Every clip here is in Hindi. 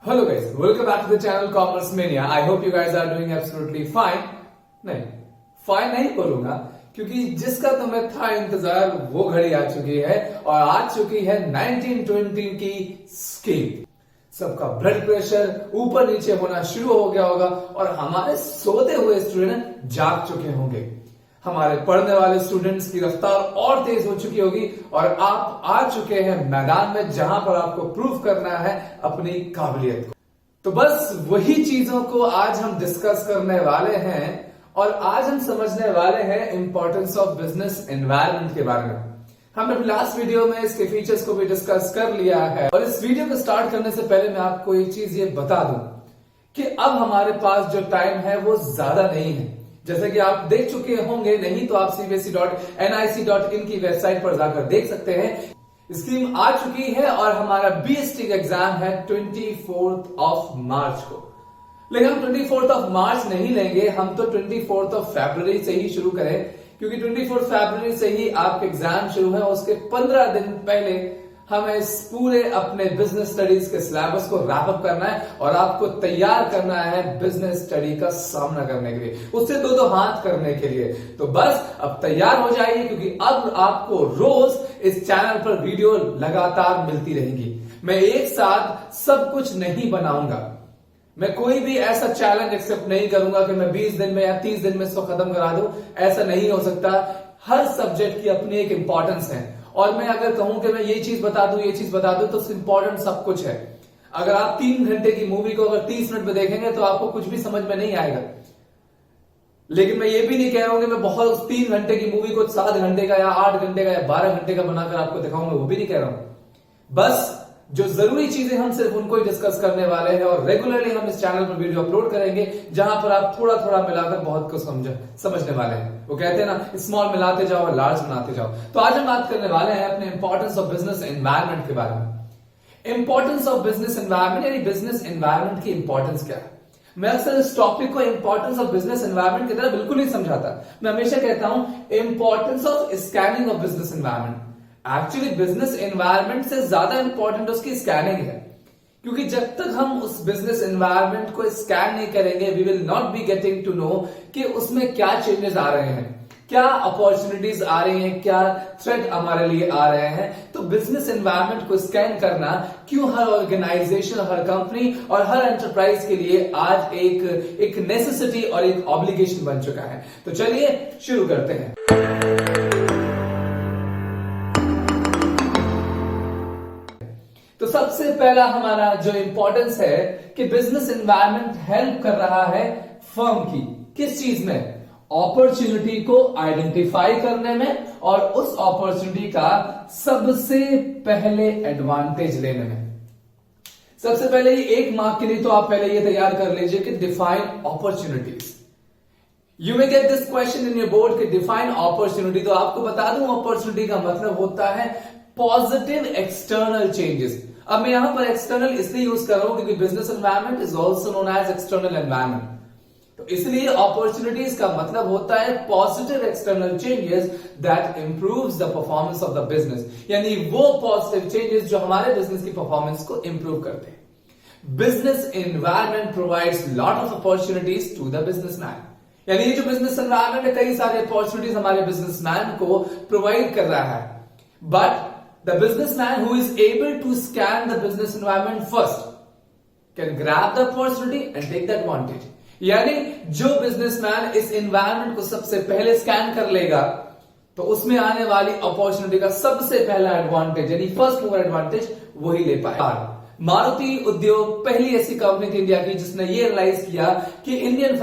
Hello guys, welcome back to the channel Commerce Mania. I hope you guys are doing absolutely fine. नहीं, fine नहीं बोलूंगा क्योंकि जिसका तुम्हें था इंतजार वो घड़ी आ चुकी है और आ चुकी है 1920 की स्कीम। सबका ब्लड प्रेशर ऊपर नीचे होना शुरू हो गया होगा और हमारे सोते हुए स्टूडेंट जाग चुके होंगे। हमारे पढ़ने वाले स्टूडेंट्स की रफ्तार और तेज हो चुकी होगी और आप आ चुके हैं मैदान में जहां पर आपको प्रूव करना है अपनी काबिलियत को। तो बस वही चीजों को आज हम डिस्कस करने वाले हैं और आज हम समझने वाले हैं इंपॉर्टेंस ऑफ बिजनेस एनवायरनमेंट के बारे में। हमने लास्ट वीडियो में इसके फीचर्स को भी डिस्कस कर लिया है और इस वीडियो को स्टार्ट करने से पहले मैं आपको एक चीज ये बता दूं कि अब हमारे पास जो टाइम है वो ज्यादा नहीं है। जैसे कि आप देख चुके होंगे, नहीं तो आप cbse.nic.in की वेबसाइट पर जाकर देख सकते हैं। स्कीम आ चुकी है और हमारा बीएसटी का एग्जाम है 24 मार्च को। लेकिन हम 24 मार्च नहीं लेंगे, हम तो 24 फरवरी से ही शुरू करें क्योंकि 24 फरवरी से ही आपके एग्जाम शुरू है। उसके 15 दिन पहले हमें इस पूरे अपने बिजनेस स्टडीज के सिलेबस को रैप अप करना है और आपको तैयार करना है बिजनेस स्टडी का सामना करने के लिए, उससे दो हाथ करने के लिए। तो बस अब तैयार हो जाइए क्योंकि अब आपको रोज इस चैनल पर वीडियो लगातार मिलती रहेंगी। मैं एक साथ सब कुछ नहीं बनाऊंगा, मैं कोई भी ऐसा चैलेंज एक्सेप्ट नहीं करूंगा कि मैं 20 दिन में या 30 दिन में इसको खत्म करा दूं। ऐसा नहीं हो सकता। हर सब्जेक्ट की अपनी एक इंपॉर्टेंस है और मैं अगर कहूं कि मैं ये चीज बता दूं, ये चीज बता दूं, तो इंपॉर्टेंट सब कुछ है। अगर आप 3 घंटे की मूवी को अगर 30 मिनट में देखेंगे तो आपको कुछ भी समझ में नहीं आएगा। लेकिन मैं ये भी नहीं कह रहा हूं कि मैं बहुत 3 घंटे की मूवी को 7 घंटे का या 8 घंटे का या 12 घंटे का बनाकर आपको दिखाऊंगा, वो भी नहीं कह रहा हूं। बस जो जरूरी चीजें हम सिर्फ उनको ही डिस्कस करने वाले हैं और रेगुलरली हम इस चैनल पर वीडियो अपलोड करेंगे जहां पर आप थोड़ा थोड़ा मिलाकर बहुत कुछ समझने वाले हैं। वो कहते हैं ना, स्मॉल मिलाते जाओ और लार्ज बनाते जाओ। तो आज हम बात करने वाले हैं अपने इंपॉर्टेंस ऑफ बिजनेस एनवायरनमेंट के बारे में। इंपॉर्टेंस ऑफ बिजनेस एनवायरनमेंट यानी बिजनेस एनवायरनमेंट की इंपॉर्टेंस क्या है। मैं अक्सर इस टॉपिक को इंपॉर्टेंस ऑफ बिजनेस एनवायरनमेंट की तरह बिल्कुल नहीं समझाता। मैं हमेशा कहता हूं importance of scanning of business environment. Actually business environment से ज्यादा इंपॉर्टेंट उसकी स्कैनिंग है, क्योंकि जब तक हम उस बिजनेस एनवायरनमेंट को स्कैन नहीं करेंगे we will not be getting to know कि उसमें क्या चेंजेस आ रहे हैं, क्या अपॉर्चुनिटीज आ रही हैं, क्या थ्रेट हमारे लिए आ रहे हैं। तो बिजनेस एनवायरनमेंट को स्कैन करना क्यों हर ऑर्गेनाइजेशन, हर कंपनी और हर एंटरप्राइज के लिए आज एक नेसेसिटी और एक ऑब्लिगेशन बन चुका है। तो चलिए शुरू करते हैं। तो सबसे पहला हमारा जो इंपॉर्टेंस है कि बिजनेस एनवायरनमेंट हेल्प कर रहा है फर्म की किस चीज में, अपॉर्चुनिटी को आइडेंटिफाई करने में और उस अपॉर्चुनिटी का सबसे पहले एडवांटेज लेने में। सबसे पहले ये 1 मार्क के लिए तो आप पहले ये तैयार कर लीजिए कि define opportunities. You may get this question in your board कि डिफाइन अपॉर्चुनिटी। तो आपको बता दूं अपॉर्चुनिटी का मतलब होता है पॉजिटिव एक्सटर्नल चेंजेस। अब मैं यहां पर एक्सटर्नल इसलिए यूज कर रहा हूं क्योंकि business environment is also known as external environment. तो इसलिए अपॉर्चुनिटीज का मतलब होता है positive external changes that improves the performance of the business, यानी वो पॉजिटिव चेंजेस जो हमारे बिजनेस की परफॉर्मेंस को इंप्रूव करते हैं। Business environment provides lot of opportunities to the businessman, यानी ये जो बिजनेस एनवायरनमेंट है कई सारे अपॉर्चुनिटीज हमारे बिजनेसमैन को प्रोवाइड कर रहा है। But the businessman who is able to scan the business environment first can grab the opportunity and take the advantage। यानी जो बिजनेसमैन इस एनवायरनमेंट को सबसे पहले स्कैन कर लेगा तो उसमें आने वाली अपॉर्चुनिटी का सबसे पहला एडवांटेज यानी फर्स्ट मूवर एडवांटेज वही ले पाएगा। मारुति उद्योग पहली ऐसी कंपनी थी इंडिया की जिसने ये रियलाइज किया कि इंडियन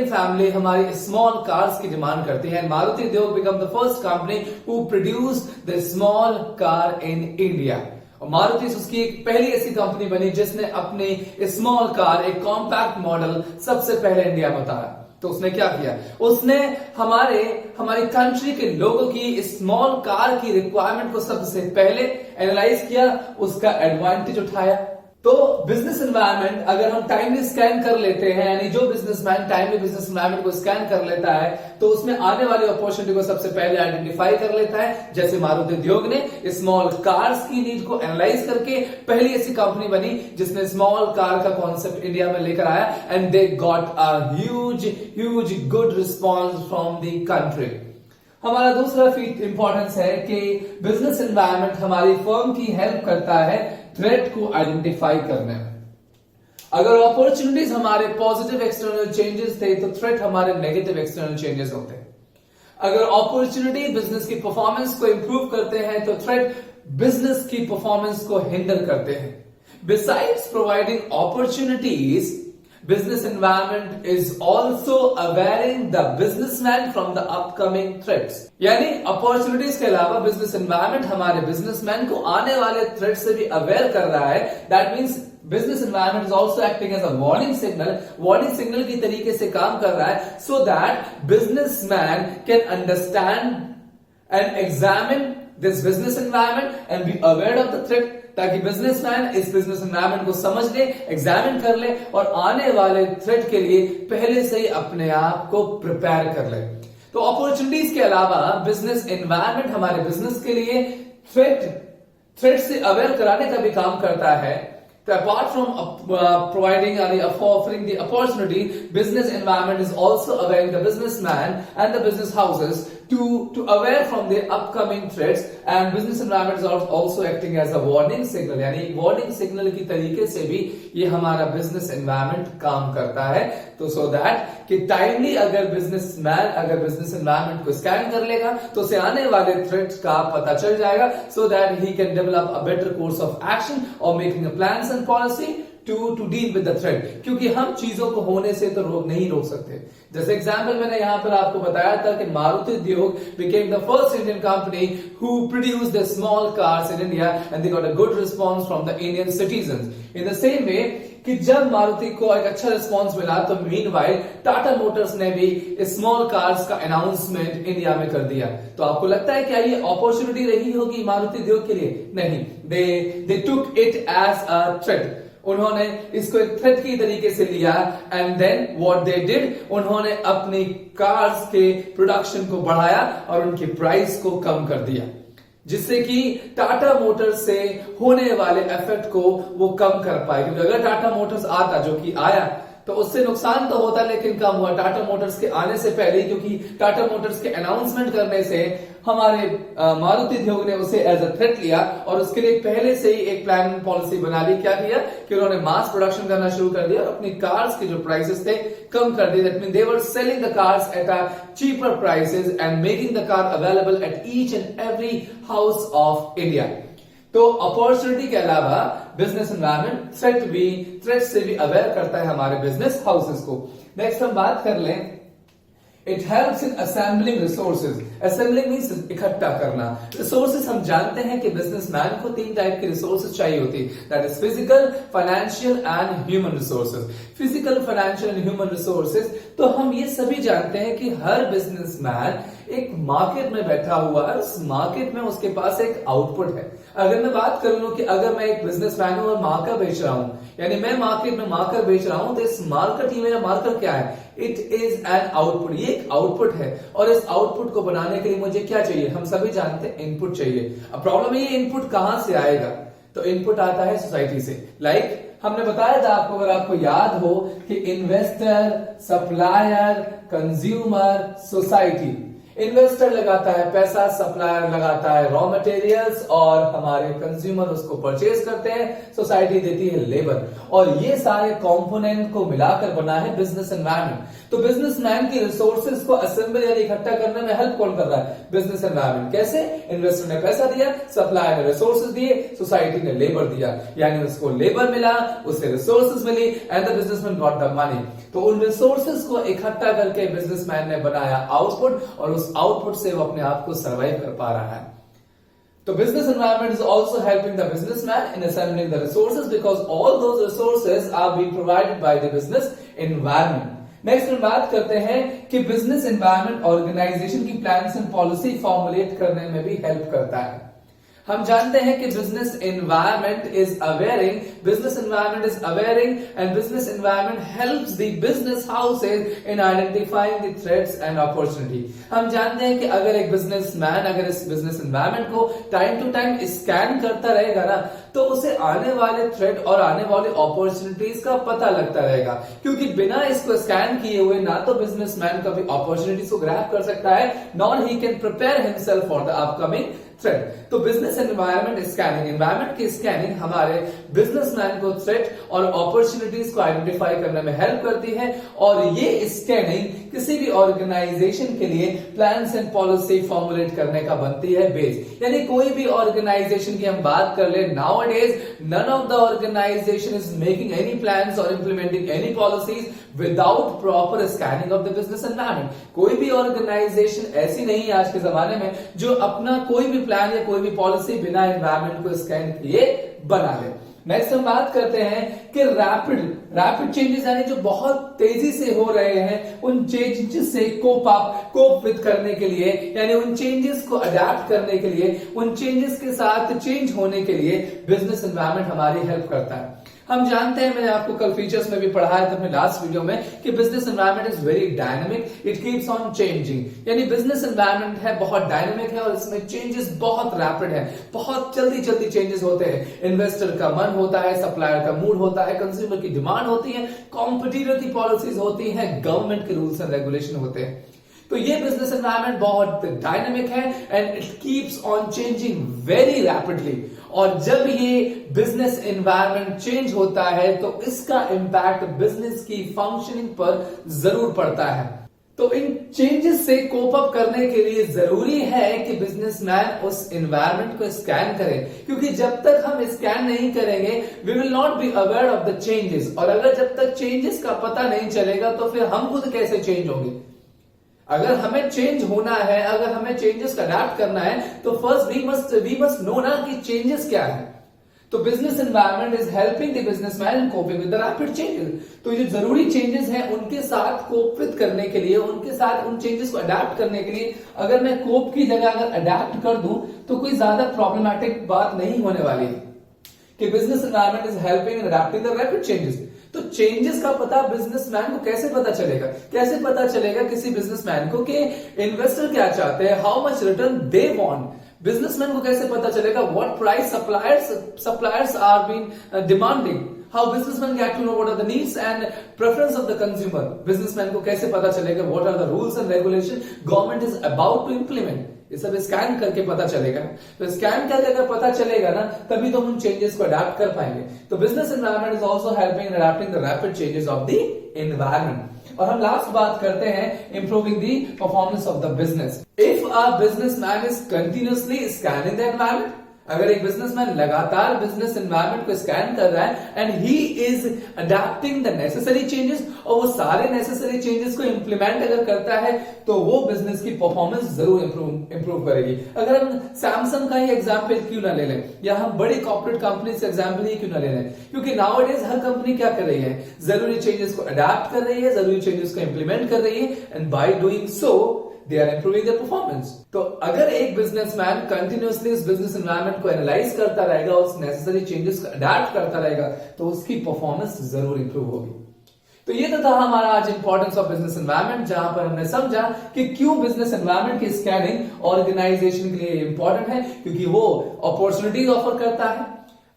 फैमिली हमारी स्मॉल कार्स की डिमांड करती है। मारुति उद्योग become the first company who produce the small car in India. और मारुति उसकी एक पहली ऐसी कंपनी बनी जिसने अपनी स्मॉल कार, एक कॉम्पैक्ट मॉडल सबसे पहले इंडिया में उतारा। तो उसने क्या किया, उसने हमारी कंट्री के लोगों की स्मॉल कार की रिक्वायरमेंट को सबसे पहले एनालाइज किया, उसका एडवांटेज उठाया। तो बिजनेस एनवायरनमेंट अगर हम टाइमली स्कैन कर लेते हैं, यानी जो बिजनेसमैन टाइमली बिजनेस एनवायरनमेंट को स्कैन कर लेता है तो उसमें आने वाली अपॉर्चुनिटी को सबसे पहले आइडेंटिफाई कर लेता है। जैसे मारुति उद्योग ने स्मॉल कार्स की नीड को एनालाइज करके पहली ऐसी कंपनी बनी जिसने स्मॉल कार का कॉन्सेप्ट इंडिया में लेकर आया, and they got a huge good response from the country. हमारा दूसरा इंपॉर्टेंस है कि बिजनेस एनवायरनमेंट हमारी फर्म की हेल्प करता है थ्रेट को आइडेंटिफाई करने में। अगर अपॉर्चुनिटीज हमारे पॉजिटिव एक्सटर्नल चेंजेस थे तो थ्रेट हमारे नेगेटिव एक्सटर्नल चेंजेस होते हैं। अगर अपॉर्चुनिटी बिजनेस की परफॉर्मेंस को इंप्रूव करते हैं तो थ्रेट बिजनेस की परफॉर्मेंस को हिंडर करते हैं। Besides providing opportunities, business environment is also awareing the businessman from the upcoming threats। यानी अपॉर्चुनिटीज के अलावा बिजनेस एनवायरनमेंट हमारे बिजनेसमैन को आने वाले थ्रेट से भी अवेयर कर रहा है। That means business environment is also acting as a warning signal की तरीके से काम कर रहा है, so that businessman can understand and examine this business environment and be aware of the threat, ताकि बिजनेसमैन इस बिजनेस एनवायरनमेंट को समझ ले, एग्जामिन कर ले और आने वाले थ्रेट के लिए पहले से ही अपने आप को प्रिपेयर कर ले। तो अपॉर्चुनिटीज के अलावा बिजनेस एनवायरनमेंट हमारे बिजनेस के लिए थ्रेट से अवेयर कराने का भी काम करता है। So apart from providing or offering the opportunity, business environment is also awareing the businessman and the business houses to aware from the upcoming threats, and business environment is also acting as a warning signal। यानी warning signal की तरीके से भी ये हमारा business environment काम करता है। तो so that कि टाइमली अगर business environment को स्कैन कर लेगा तो उसे आने वाले थ्रेट्स का पता चल जाएगा, so that he can develop a better course of action or making a plans and policy to deal with the threat। क्योंकि हम चीजों को होने से तो नहीं रोक सकते। जैसे एग्जाम्पल मैंने यहां पर आपको बताया था कि मारुति उद्योग became the first Indian company who produced the small cars in India and they got a good response from the Indian citizens। In the same way कि जब मारुति को एक अच्छा रिस्पॉन्स मिला तो मीनवाइल टाटा मोटर्स ने भी स्मॉल कार्स का अनाउंसमेंट इंडिया में कर दिया। तो आपको लगता है क्या ये अपॉर्चुनिटी रही होगी मारुति उद्योग के लिए? नहीं, they took it as a threat. उन्होंने इसको एक थ्रेट की तरीके से लिया, and then what they did, उन्होंने अपनी कार्स के प्रोडक्शन को बढ़ाया और उनकी प्राइस को कम कर दिया, जिससे कि टाटा मोटर्स से होने वाले इफेक्ट को वो कम कर पाए। क्योंकि अगर टाटा मोटर्स आता, जो कि आया, तो उससे नुकसान तो होता लेकिन कम हुआ टाटा मोटर्स के आने से पहले, क्योंकि टाटा मोटर्स के अनाउंसमेंट करने से हमारे मारुति उद्योग ने उसे एज अ थ्रेट लिया और उसके लिए पहले से ही एक प्लान पॉलिसी बना ली। क्या किया कि उन्होंने मास प्रोडक्शन करना शुरू कर दिया और अपनी कार्स के जो प्राइसेस थे कम कर दिए। That mean they were selling the cars at a cheaper prices and making the car available at each and every house of India. तो अपॉर्चुनिटी के अलावा बिजनेस एनवायरनमेंट थ्रेट से भी अवेयर करता है हमारे बिजनेस हाउसेस को। नेक्स्ट हम बात कर लें, it helps in assembling resources. Assembling means इकट्ठा करना। रिसोर्सेज हम जानते हैं कि बिजनेसमैन को 3 टाइप के रिसोर्सेज चाहिए होती है, that is physical, financial and human resources. Physical, financial and human resources, तो हम ये सभी जानते हैं कि हर बिजनेसमैन एक मार्केट में बैठा हुआ है, उस मार्केट में उसके पास एक आउटपुट है। अगर मैं बात कर लूं कि अगर मैं एक बिजनेसमैन हूं और मार्कर बेच रहा हूं, यानी मैं मार्केट में मार्कर बेच रहा हूं, तो इस मार्केट ही मेरा मार्कर क्या है? It is an output. ये एक आउटपुट है और इस आउटपुट को बनाने के लिए मुझे क्या चाहिए? हम सभी जानते हैं इनपुट चाहिए। अब प्रॉब्लम ये इनपुट कहां से आएगा? तो इनपुट आता है सोसाइटी से। लाइक हमने बताया था आपको, अगर आपको याद हो कि investor, supplier, consumer, society. Investor लगाता है पैसा, सप्लायर लगाता है रॉ मटेरियल्स और हमारे कंज्यूमर उसको परचेज करते हैं, सोसाइटी देती है लेबर, और ये सारे कंपोनेंट को मिलाकर बना है बिजनेस एनवायरनमेंट। तो बिजनेसमैन की रिसोर्सेज को असेंबल यानी इकट्ठा करने में हेल्प कौन कर रहा है? Business environment. कैसे? इन्वेस्टर ने पैसा दिया, सप्लायर ने रिसोर्सेज दिए, सोसाइटी ने लेबर दिया, यानी उसको लेबर मिला, उसे रिसोर्सेज मिली and the businessman got the money. तो उन रिसोर्सेज को इकट्ठा करके बिजनेसमैन ने बनाया आउटपुट और उस आउटपुट से वो अपने आप को सर्वाइव कर पा रहा है। तो business environment is also helping the businessman in assembling the resources because all those resources are being provided by the business environment. Next हम बात करते हैं कि बिजनेस एनवायरनमेंट ऑर्गेनाइजेशन की प्लान्स एंड पॉलिसी फॉर्मुलेट करने में भी हेल्प करता है। हम जानते हैं कि business environment is awaring and business environment helps the business houses in identifying the threats and opportunity. हम जानते हैं कि अगर एक बिजनेसमैन अगर इस बिजनेस एनवायरनमेंट को टाइम टू टाइम स्कैन करता रहेगा ना, तो उसे आने वाले थ्रेट और आने वाले अपॉर्चुनिटीज का पता लगता रहेगा, क्योंकि बिना इसको स्कैन किए हुए ना तो बिजनेसमैन कभी अपॉर्चुनिटीज को ग्रैब कर सकता है, nor he can prepare himself for the upcoming threat. तो बिजनेस एनवायरनमेंट स्कैनिंग, एनवायरनमेंट की स्कैनिंग हमारे बिजनेसमैन को थ्रेट और अपॉर्चुनिटीज को आइडेंटिफाई करने में हेल्प करती है, और ये स्कैनिंग किसी भी ऑर्गेनाइजेशन के लिए प्लान्स एंड पॉलिसी फॉर्मुलेट करने का बनती है बेस। यानी कोई भी ऑर्गेनाइजेशन की हम बात कर ले, nowadays none of the organisation is making any plans or implementing any policies without proper scanning of the business environment. कोई भी ऑर्गेनाइजेशन ऐसी नहीं है आज के जमाने में जो अपना कोई भी प्लान या कोई भी पॉलिसी बिना एनवायरनमेंट को स्कैन किए बना ले। नेक्स्ट हम बात करते हैं कि रैपिड चेंजेस, यानी जो बहुत तेजी से हो रहे हैं, उन चेंजेस से कोप विद करने के लिए, यानी उन चेंजेस को अडेप्ट करने के लिए, उन चेंजेस के साथ चेंज होने के लिए बिजनेस एनवायरनमेंट हमारी हेल्प करता है। हम जानते हैं, मैंने आपको कल फीचर्स में भी पढ़ाया था अपने लास्ट वीडियो में, कि business environment is very dynamic, it keeps on changing. यानी बिजनेस एनवायरनमेंट है बहुत डायनामिक है और इसमें चेंजेस बहुत रैपिड है, बहुत जल्दी चेंजेस होते हैं। इन्वेस्टर का मन होता है, सप्लायर का मूड होता है, कंज्यूमर की डिमांड होती है, कॉम्पिटिटर की पॉलिसीज होती है, गवर्नमेंट के रूल्स एंड रेगुलेशन होते हैं। तो ये बिजनेस एनवायरनमेंट बहुत डायनामिक है and it keeps on changing very rapidly. और जब ये बिजनेस एनवायरनमेंट चेंज होता है तो इसका इंपैक्ट बिजनेस की फंक्शनिंग पर जरूर पड़ता है। तो इन चेंजेस से कोप अप करने के लिए जरूरी है कि बिजनेसमैन उस एनवायरनमेंट को स्कैन करे, क्योंकि जब तक हम स्कैन नहीं करेंगे we will not be aware of the changes, और अगर जब तक चेंजेस का पता नहीं चलेगा तो फिर हम खुद कैसे चेंज होंगे। अगर हमें चेंज होना है, अगर हमें चेंजेस का अडैप्ट करना है, तो फर्स्ट वी मस्ट नो ना कि चेंजेस क्या है। तो business environment is helping the businessman in coping with the rapid changes. तो ये जरूरी चेंजेस हैं उनके साथ कोप विद करने के लिए, उनके साथ उन चेंजेस को अडैप्ट करने के लिए, अगर मैं कोप की जगह अगर अडैप्ट कर दूं तो कोई ज्यादा प्रॉब्लमैटिक बात नहीं होने वाली है कि business environment is helping in adapting the rapid changes. तो चेंजेस का पता बिजनेसमैन को कैसे पता चलेगा? कैसे पता चलेगा किसी बिजनेसमैन को कि इन्वेस्टर क्या चाहते हैं, how much return they want? Businessman को कैसे पता चलेगा what price suppliers are been demanding? How businessman get to know what are the needs and preference of the consumer? Businessman को कैसे पता चलेगा what are the rules and regulation government is about to implement? ये सब स्कैन करके पता चलेगा। तो स्कैन करके अगर पता चलेगा ना, तभी तो हम उन चेंजेस को अडैप्ट कर पाएंगे। तो business environment is also helping in adapting the rapid changes of the environment. और हम लास्ट बात करते हैं improving the performance of the business. If a businessman is continuously scanning the environment, अगर एक बिजनेसमैन लगातार बिजनेस एनवायरनमेंट को स्कैन कर रहा है and he is adapting the necessary changes, और वो सारे नेसेसरी चेंजेस को इंप्लीमेंट अगर करता है, तो वो बिजनेस की परफॉर्मेंस जरूर इंप्रूव करेगी। अगर हम सैमसंग का ही एग्जांपल क्यों ना ले लें, या हम बड़ी कॉर्पोरेट कंपनी से एग्जांपल ही क्यों ना ले लें, क्योंकि नाउअडेज हर कंपनी क्या कर रही है, जरूरी चेंजेस को अडैप्ट कर रही है, जरूरी चेंजेस को इंप्लीमेंट कर रही है, and by doing so they are improving their performance। तो अगर एक बिजनेसमैन कंटिन्यूअसली इस बिजनेस एनवायरनमेंट को एनालाइज करता रहेगा, उस नेसेसरी चेंजेस को अडैप्ट करता रहेगा, तो उसकी परफॉर्मेंस जरूर इंप्रूव होगी। तो ये तो था हमारा आज इंपॉर्टेंस ऑफ बिजनेस एनवायरनमेंट, जहां पर हमने समझा कि क्यों बिजनेस एनवायरनमेंट की स्कैनिंग ऑर्गेनाइजेशन के लिए इंपॉर्टेंट है, क्योंकि वो अपॉर्चुनिटीज ऑफर करता है,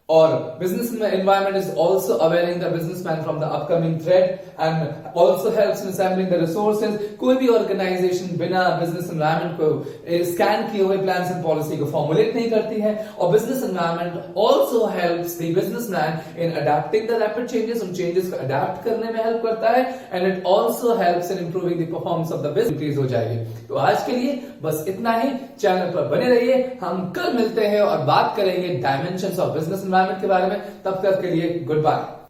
और business environment is also awareing the businessman from the upcoming threat and also helps in assembling the resources। कोई भी ऑर्गेनाइजेशन बिना बिजनेस एनवायरनमेंट को स्कैन किए हुए प्लान्स एंड पॉलिसी को फॉर्मुलेट नहीं करती है, और business environment also helps the businessman in adapting the rapid changes, उन चेंजेस को अडैप्ट करने में हेल्प करता है, and it also helps in improving the performance of the business. Increase हो जाएगी। तो आज के लिए बस इतना ही। चैनल पर बने रहिए, हम कल मिलते हैं और बात करेंगे डायमेंशंस ऑफ बिजनेस एनवायरनमेंट के बारे में। तब तक के लिए गुड बाय।